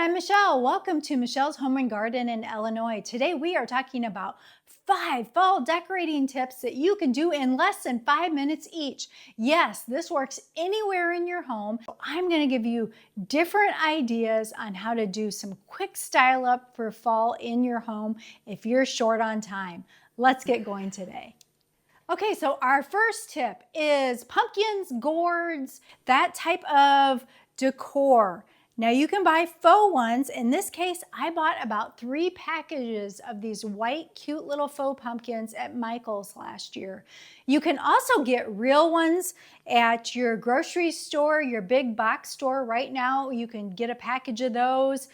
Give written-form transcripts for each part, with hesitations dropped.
Hi, I'm Michelle. Welcome to Michelle's Home and Garden in Illinois. Today we are talking about 5 fall decorating tips that you can do in less than 5 minutes each. Yes, this works anywhere in your home. I'm going to give you different ideas on how to do some quick style up for fall in your home if you're short on time. Let's get going today. Okay, so our first tip is pumpkins, gourds, that type of decor. Now you can buy faux ones. In this case, I bought about 3 packages of these white, cute little faux pumpkins at Michael's last year. You can also get real ones at your grocery store, your big box store. Right now, you can get a package of those.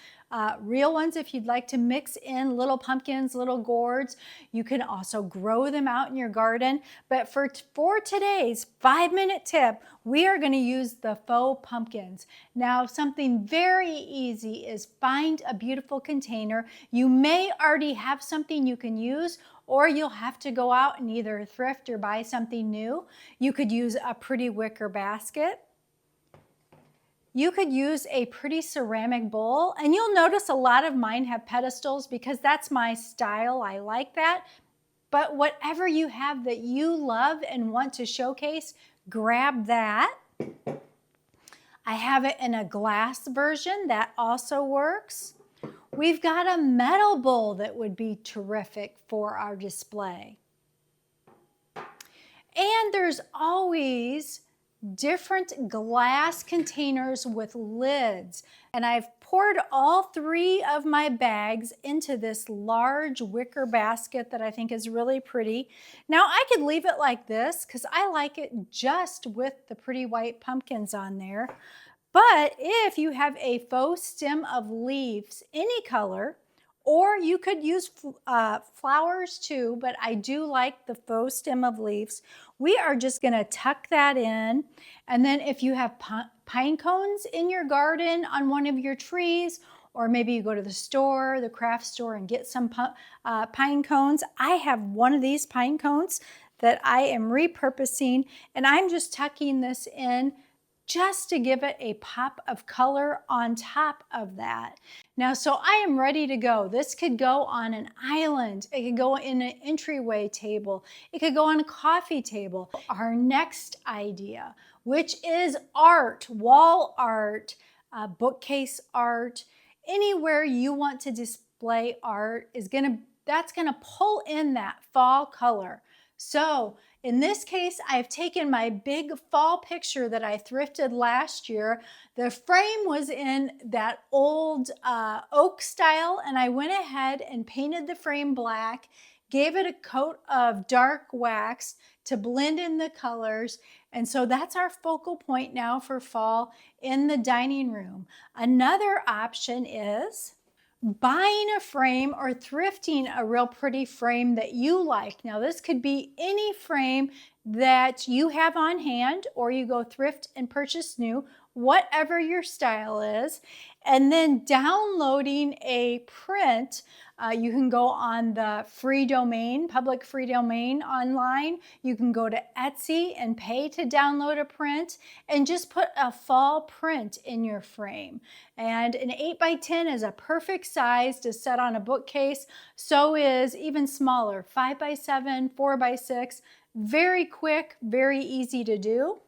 Real ones if you'd like to mix in little pumpkins, little gourds. You can also grow them out in your garden. But for today's 5-minute tip, we are going to use the faux pumpkins. Now, something very easy is find a beautiful container. You may already have something you can use, or you'll have to go out and either thrift or buy something new. You could use a pretty wicker basket. You could use a pretty ceramic bowl, and you'll notice a lot of mine have pedestals because that's my style. I like that. But whatever you have that you love and want to showcase, grab that. I have it in a glass version that also works. We've got a metal bowl that would be terrific for our display. And there's always different glass containers with lids. And I've poured all 3 of my bags into this large wicker basket that I think is really pretty. Now I could leave it like this because I like it just with the pretty white pumpkins on there. But if you have a faux stem of leaves, any color, or you could use flowers too, but I do like the faux stem of leaves. We are just going to tuck that in. And then if you have pine cones in your garden on one of your trees, or maybe you go to the store, the craft store, and get some pine cones. I have one of these pine cones that I am repurposing, and I'm just tucking this in just to give it a pop of color on top of that. Now, so I am ready to go. This could go on an island. It could go in an entryway table. It could go on a coffee table. Our next idea, which is art, wall art, bookcase art, anywhere you want to display art that's gonna pull in that fall color. So in this case, I've taken my big fall picture that I thrifted last year. The frame was in that old oak style, and I went ahead and painted the frame black, gave it a coat of dark wax to blend in the colors. And so that's our focal point now for fall in the dining room. Another option is buying a frame or thrifting a real pretty frame that you like. Now this could be any frame that you have on hand, or you go thrift and purchase new, whatever your style is, and then downloading a print. You can go on the free domain, public free domain online. You can go to Etsy and pay to download a print and just put a fall print in your frame. And an 8x10 is a perfect size to set on a bookcase. So is even smaller, 5x7, 4x6. Very quick, very easy to do.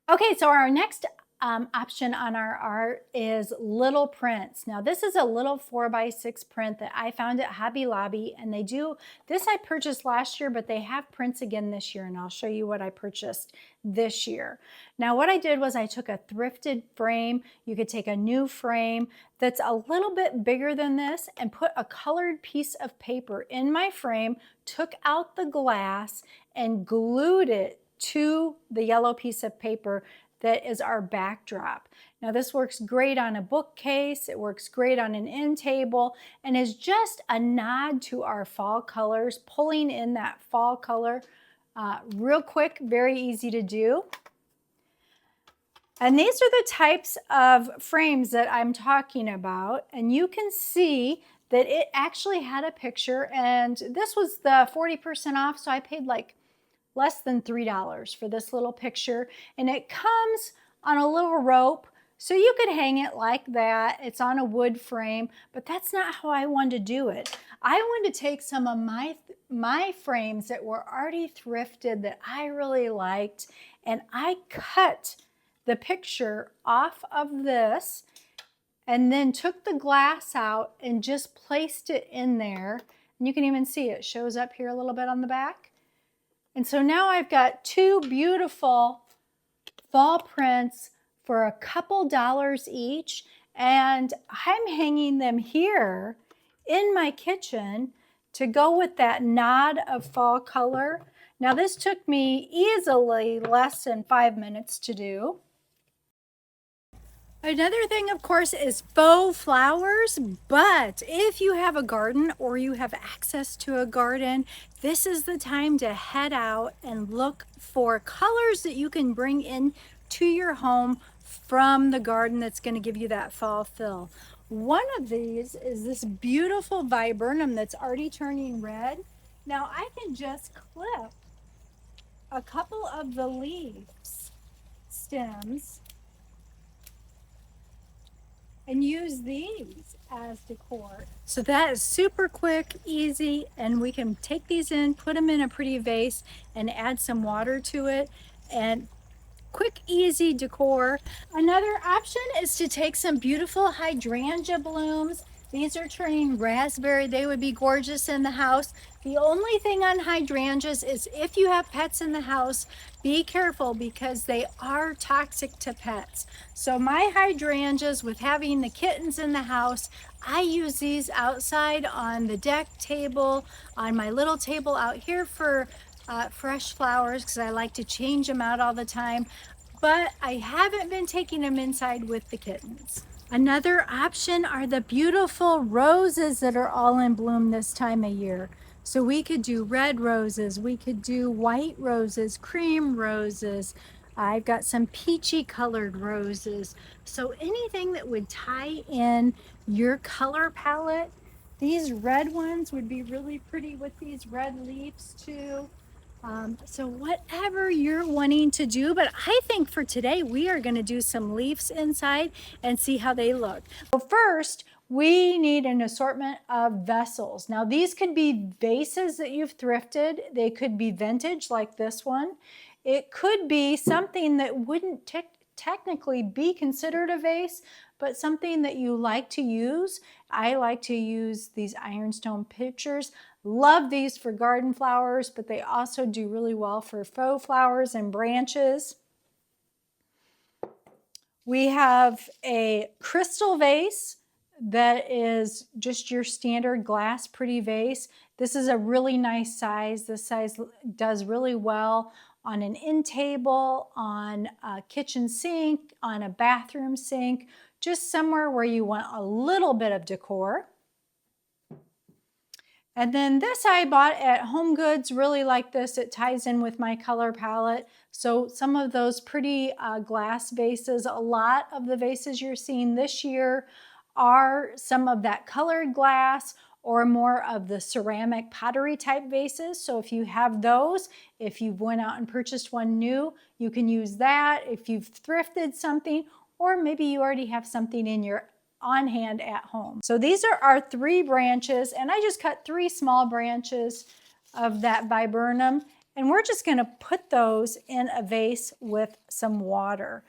Okay, so our next option on our art is little prints. Now this is a little 4x6 print that I found at Hobby Lobby, and they do this. I purchased last year, but they have prints again this year, and I'll show you what I purchased this year. Now what I did was I took a thrifted frame. You could take a new frame that's a little bit bigger than this and put a colored piece of paper in my frame, took out the glass and glued it to the yellow piece of paper that is our backdrop. Now this works great on a bookcase, it works great on an end table, and is just a nod to our fall colors, pulling in that fall color real quick, very easy to do. And these are the types of frames that I'm talking about, and you can see that it actually had a picture, and this was the 40% off, so I paid like less than $3 for this little picture, and it comes on a little rope So you could hang it like that. It's on a wood frame, but that's not how I wanted to do it. I wanted to take some of my frames that were already thrifted that I really liked, and I cut the picture off of this and then took the glass out and just placed it in there. And you can even see it shows up here a little bit on the back. And so now I've got two beautiful fall prints for a couple dollars each, and I'm hanging them here in my kitchen to go with that nod of fall color. Now this took me easily less than 5 minutes to do. Another thing, of course, is faux flowers, but if you have a garden or you have access to a garden, this is the time to head out and look for colors that you can bring in to your home from the garden that's going to give you that fall feel. One of these is this beautiful viburnum that's already turning red. Now I can just clip a couple of the leaves, stems, and use these as decor. So that is super quick, easy, and we can take these in, put them in a pretty vase, and add some water to it, and quick, easy decor. Another option is to take some beautiful hydrangea blooms. These are turning raspberry. They would be gorgeous in the house. The only thing on hydrangeas is if you have pets in the house, be careful because they are toxic to pets. So my hydrangeas, with having the kittens in the house, I use these outside on the deck table, on my little table out here for fresh flowers because I like to change them out all the time. But I haven't been taking them inside with the kittens. Another option are the beautiful roses that are all in bloom this time of year. So we could do red roses, we could do white roses, cream roses. I've got some peachy colored roses. So anything that would tie in your color palette. These red ones would be really pretty with these red leaves too. So whatever you're wanting to do, but I think for today we are going to do some leaves inside and see how they look. So first, we need an assortment of vessels. Now these could be vases that you've thrifted. They could be vintage like this one. It could be something that wouldn't technically be considered a vase, but something that you like to use. I like to use these ironstone pitchers. Love these for garden flowers, but they also do really well for faux flowers and branches. We have a crystal vase that is just your standard glass pretty vase. This is a really nice size. This size does really well on an end table, on a kitchen sink, on a bathroom sink, just somewhere where you want a little bit of decor. And then this I bought at Home Goods, really like this. It ties in with my color palette. So some of those pretty glass vases, a lot of the vases you're seeing this year are some of that colored glass or more of the ceramic pottery type vases. So if you have those, if you've went out and purchased one new, you can use that. If you've thrifted something, or maybe you already have something in your on hand at home. So these are our 3 branches, and I just cut 3 small branches of that viburnum, and we're just going to put those in a vase with some water.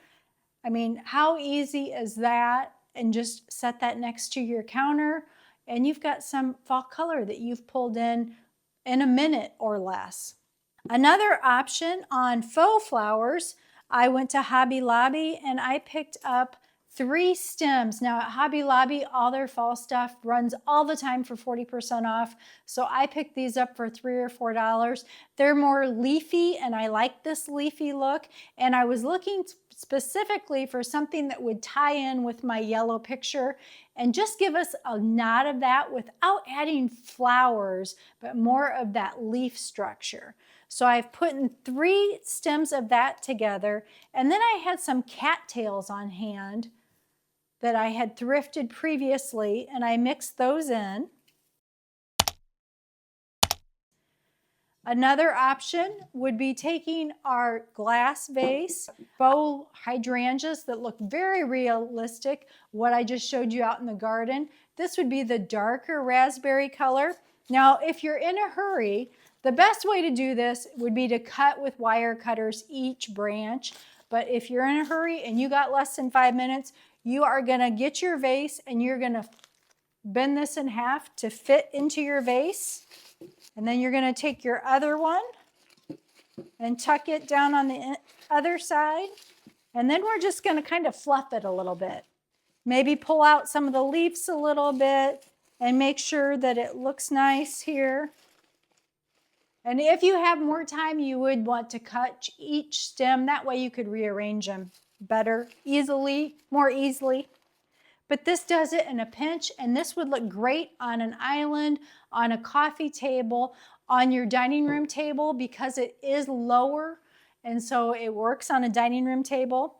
I mean, how easy is that? And just set that next to your counter, and you've got some fall color that you've pulled in a minute or less. Another option on faux flowers, I went to Hobby Lobby and I picked up 3 stems. Now at Hobby Lobby, all their fall stuff runs all the time for 40% off. So I picked these up for $3 or $4. They're more leafy and I like this leafy look. And I was looking specifically for something that would tie in with my yellow picture and just give us a nod of that without adding flowers, but more of that leaf structure. So I've put in 3 stems of that together, and then I had some cattails on hand that I had thrifted previously, and I mixed those in. Another option would be taking our glass vase, bow hydrangeas that look very realistic, what I just showed you out in the garden. This would be the darker raspberry color. Now, if you're in a hurry, the best way to do this would be to cut with wire cutters each branch. But if you're in a hurry and you got less than 5 minutes, you are gonna get your vase and you're gonna bend this in half to fit into your vase. And then you're going to take your other one and tuck it down on the other side. And then we're just going to kind of fluff it a little bit. Maybe pull out some of the leaves a little bit and make sure that it looks nice here. And if you have more time, you would want to cut each stem. That way you could rearrange them better, more easily. But this does it in a pinch, and this would look great on an island, on a coffee table, on your dining room table because it is lower, and so it works on a dining room table.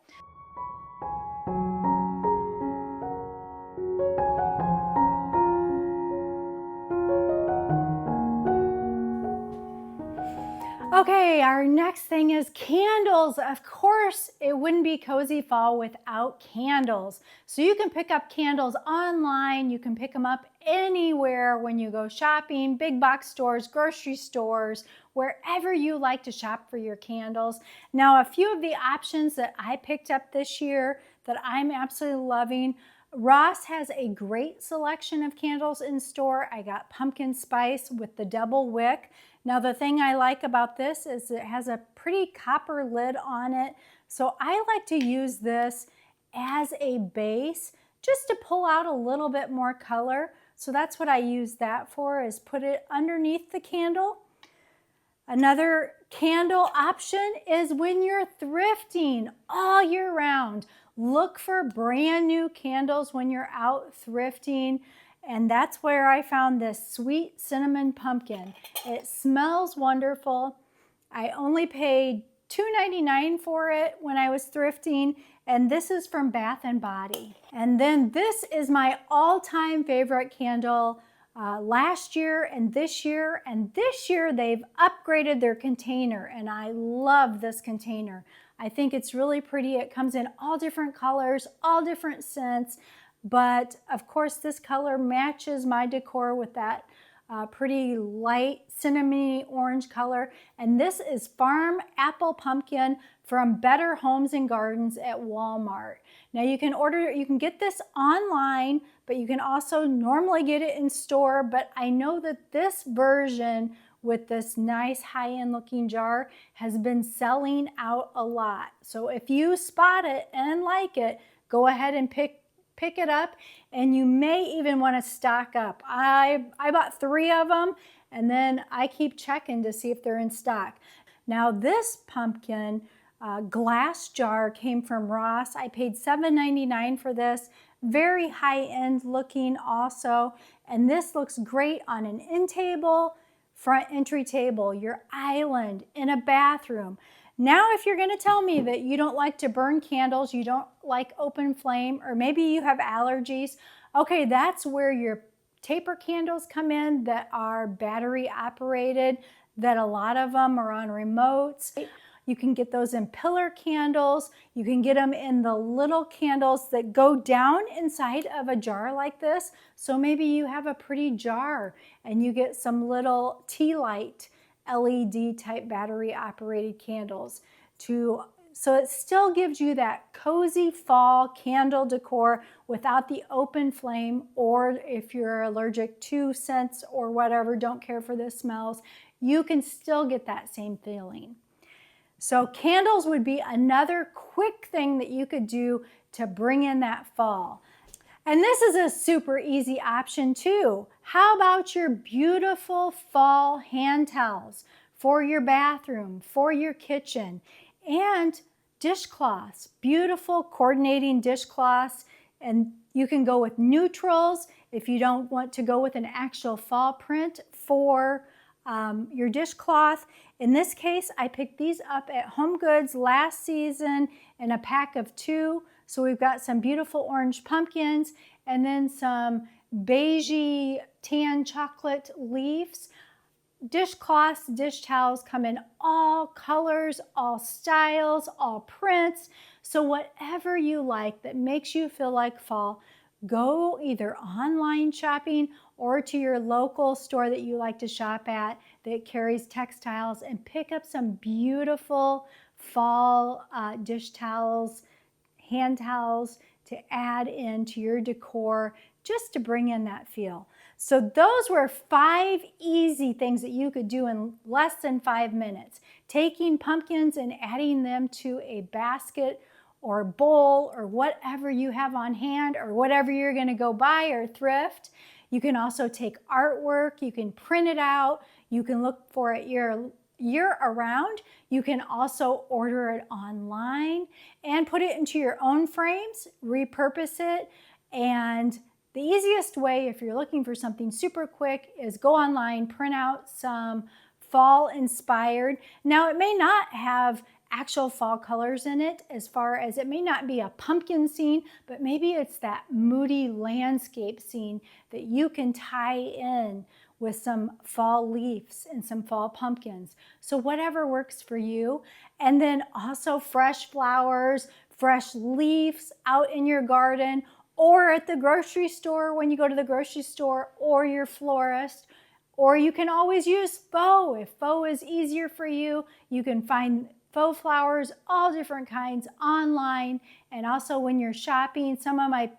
Okay, our next thing is candles. Of course, it wouldn't be cozy fall without candles. So you can pick up candles online. You can pick them up anywhere when you go shopping, big box stores, grocery stores, wherever you like to shop for your candles. Now, a few of the options that I picked up this year that I'm absolutely loving. Ross has a great selection of candles in store. I got pumpkin spice with the double wick. Now the thing I like about this is it has a pretty copper lid on it. So I like to use this as a base just to pull out a little bit more color. So that's what I use that for, is put it underneath the candle. Another candle option is when you're thrifting all year round. Look for brand new candles when you're out thrifting. And that's where I found this sweet cinnamon pumpkin. It smells wonderful. I only paid $2.99 for it when I was thrifting, and this is from Bath & Body. And then this is my all-time favorite candle last year and this year. And this year they've upgraded their container, and I love this container. I think it's really pretty. It comes in all different colors, all different scents. But of course, this color matches my decor with that pretty light cinnamony orange color. And this is Farm Apple Pumpkin from Better Homes and Gardens at Walmart. Now you can get this online, but you can also normally get it in store. But I know that this version with this nice high-end looking jar has been selling out a lot. So if you spot it and like it, go ahead and pick it up, and you may even want to stock up. I bought 3 of them, and then I keep checking to see if they're in stock. Now this pumpkin glass jar came from Ross. I paid $7.99 for this. Very high-end looking also, and this looks great on an end table, front entry table, your island, in a bathroom. Now, if you're going to tell me that you don't like to burn candles, you don't like open flame, or maybe you have allergies, okay, that's where your taper candles come in that are battery operated, that a lot of them are on remotes. You can get those in pillar candles. You can get them in the little candles that go down inside of a jar like this. So maybe you have a pretty jar and you get some little tea light LED type battery operated candles so it still gives you that cozy fall candle decor without the open flame, or if you're allergic to scents or whatever, don't care for the smells, you can still get that same feeling. So candles would be another quick thing that you could do to bring in that fall. And this is a super easy option too. How about your beautiful fall hand towels for your bathroom, for your kitchen, and dishcloths, beautiful coordinating dishcloths. And you can go with neutrals if you don't want to go with an actual fall print for your dishcloth. In this case, I picked these up at Home Goods last season in a pack of 2. So we've got some beautiful orange pumpkins and then some beigey tan chocolate leaves. dishcloths, dish towels come in all colors, all styles, all prints. So whatever you like that makes you feel like fall, go either online shopping or to your local store that you like to shop at that carries textiles and pick up some beautiful fall dish towels, hand towels to add into your decor just to bring in that feel. So those were 5 easy things that you could do in less than 5 minutes. Taking pumpkins and adding them to a basket or bowl or whatever you have on hand or whatever you're going to go buy or thrift. You can also take artwork, you can print it out, you can look for it year around. You can also order it online and put it into your own frames, repurpose it. And the easiest way, if you're looking for something super quick, is go online, print out some fall inspired. Now, it may not have actual fall colors in it, as far as it may not be a pumpkin scene, but maybe it's that moody landscape scene that you can tie in with some fall leaves and some fall pumpkins. So whatever works for you. And then also fresh flowers, fresh leaves out in your garden or at the grocery store when you go to the grocery store, or your florist. Or you can always use faux. If faux is easier for you, you can find faux flowers, all different kinds online. And also when you're shopping, some of my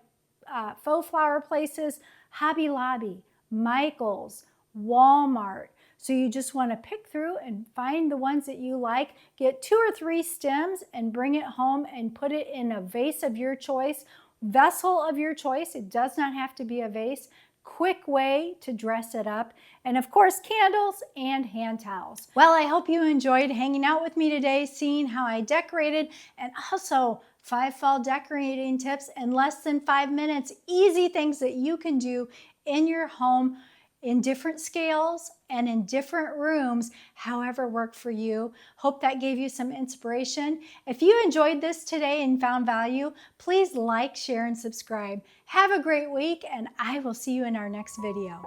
faux flower places, Hobby Lobby, Michael's, Walmart. So you just want to pick through and find the ones that you like, get 2 or 3 stems and bring it home and put it in a vase of your choice, vessel of your choice. It does not have to be a vase. Quick way to dress it up. And of course, candles and hand towels. Well, I hope you enjoyed hanging out with me today, seeing how I decorated, and also 5 fall decorating tips in less than 5 minutes. Easy things that you can do in your home in different scales and in different rooms, however work for you. Hope that gave you some inspiration. If you enjoyed this today and found value, please like, share, and subscribe. Have a great week, and I will see you in our next video.